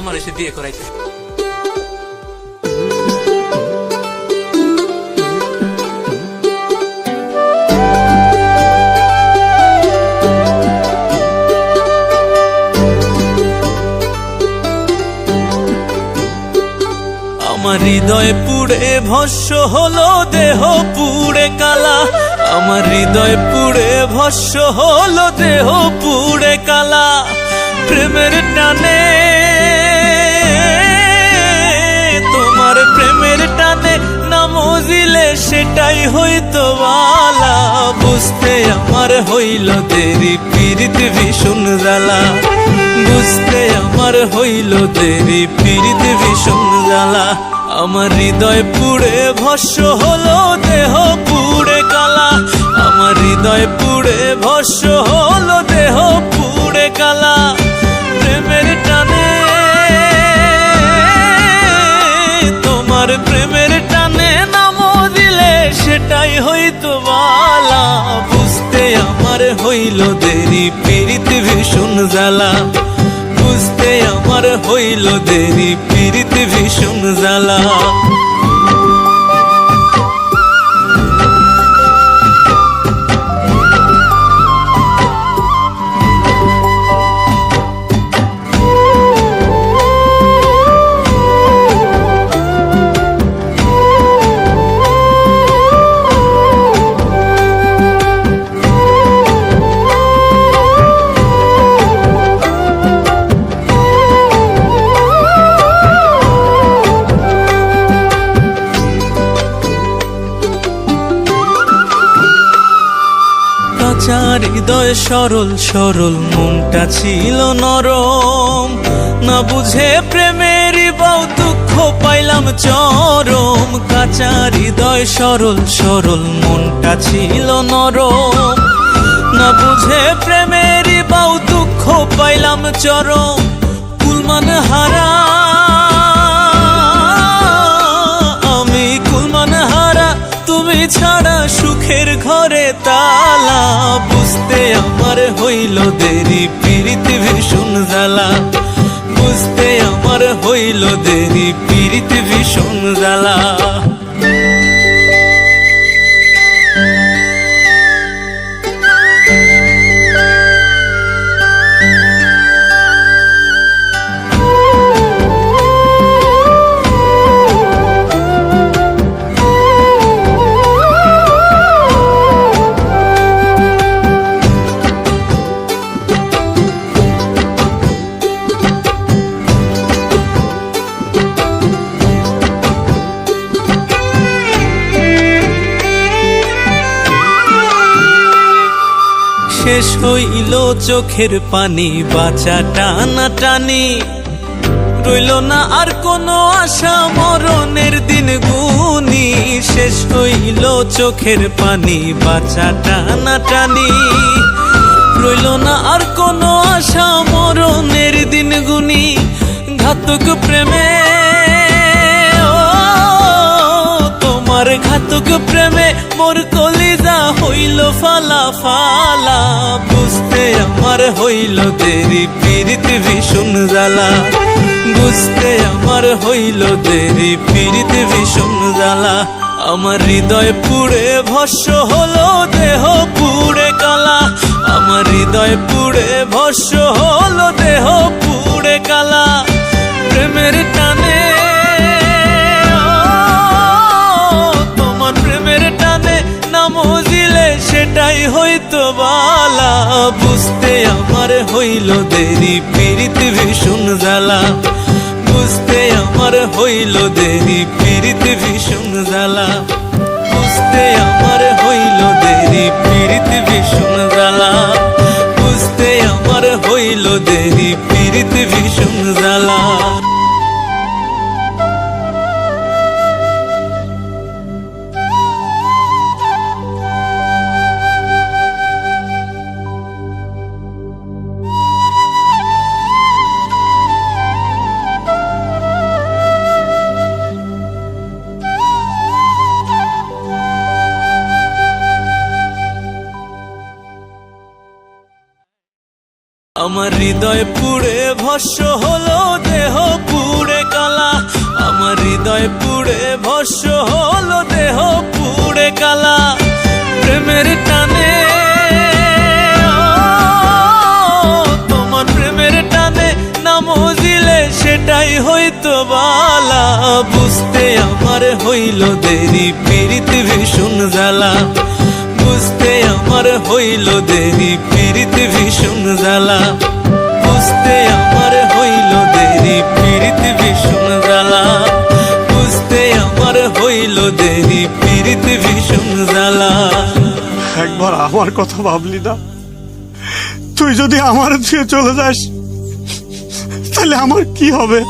আমার এসে বিয়ে করাইতে। আমার হৃদয় পুড়ে ভস্ম হলো, দেহ পুড়ে কালা। আমার হৃদয় পুড়ে ভস্ম হলো, দেহ পুড়ে কালা। প্রেমের টানে, তোমার প্রেমের টানে না মজিলে সেটাই হইতো বালা। বুঝতে আমার হইল দেরি, পীড়িত ভীষণ জ্বালা। বুঝতে আমার হইল দেরি, পীড়িত ভীষণ জ্বালা। আমার হৃদয় পুড়ে ভস্ম হলো, দেহ পুড়ে কালা। আমার হৃদয় পুড়ে ভস্ম হলো, দেহ পুড়ে কালা। প্রেমের টানে, তোমার প্রেমের টানে না মজিলে সেটাই হইতো বালা। বুঝতে আমার হইল দেরি, পীড়িত ভীষণ জ্বালা। বুঝতে আমার হইল দেরি, পীড়িত ভীষণ জ্বালা। হৃদয় সরল সরল, মনটা ছিল নরম। না বুঝে প্রেমের বাউ দুঃখ পাইলাম চরম। কাঁচা হৃদয় সরল সরল, মনটা ছিল নরম। না বুঝে প্রেমের বাউ দুঃখ পাইলাম চরম। কুলমান হারা আমি, কুলমান হারা তুমি ছাড়া সুখের ঘরে তালা। বুঝতে আমার হইল দেরি, পীড়িত ভীষণ জ্বালা। বুঝতে আমার হইল দেরি, পীড়িত ভীষণ জ্বালা। শেষ হইল চোখের পানি, বাঁচা টানা টানি। রইল না আর কোনো আশা, মরণের দিন গুনি। শেষ হইল চোখের পানি, বাঁচা টানা টানি। রইল না আর কোনো আশা, মরণের দিন গুনি। ঘাতক প্রেমে, তোমার ঘাতক প্রেমে মোর কলিজা হইল ফালা ফালা। বুঝতে আমার হইল দেরি, পীড়িত ভীষণ জ্বালা। বুঝতে আমার হইল দেরি, পীড়িত ভীষণ জ্বালা। আমার হৃদয় পুড়ে ভস্ম হলো, দেহ পুড়ে কালা। আমার হৃদয় পুড়ে ভস্ম হলো, দেহ পুড়ে কালা। প্রেমের টানে, তোমার প্রেমের টানে না মজিলে সেটাই হইতো বালা। বুঝতে আমার হইল দেরি, পীড়িত ভীষণ জ্বালা। বুঝতে আমার হইল দেরি, পীড়িত ভীষণ জ্বালা। বুঝতে আমার হইল দেরি, পীড়িত ভীষণ জ্বালা। বুঝতে আমার হইল দেরি, পীড়িত ভীষণ জ্বালা। আমার হৃদয় পুড়ে ভস্য হলো, দেহ পুড়ে কালা। আমার হৃদয় পুড়ে ভস্য হলো, দেহ পুড়ে কালা। প্রেমের টানে তোমার প্রেমের টানে না মজিলে সেটাই হইতো বালা। বুঝতে আমার হইল দেরি, পীড়িত ভীষণ জ্বালা। বুঝতে আমার হইল দেরি, পীড়িত ভীষণ জ্বালা। বুঝতে আমার হইল দেরি, পীড়িত ভীষণ জ্বালা। বুঝতে আমার হইল দেরি, পীড়িত ভীষণ জ্বালা। একবার আমার কথা ভাবলি না? তুই যদি আমার দিয়ে চলে যাস তাহলে আমার কি হবে?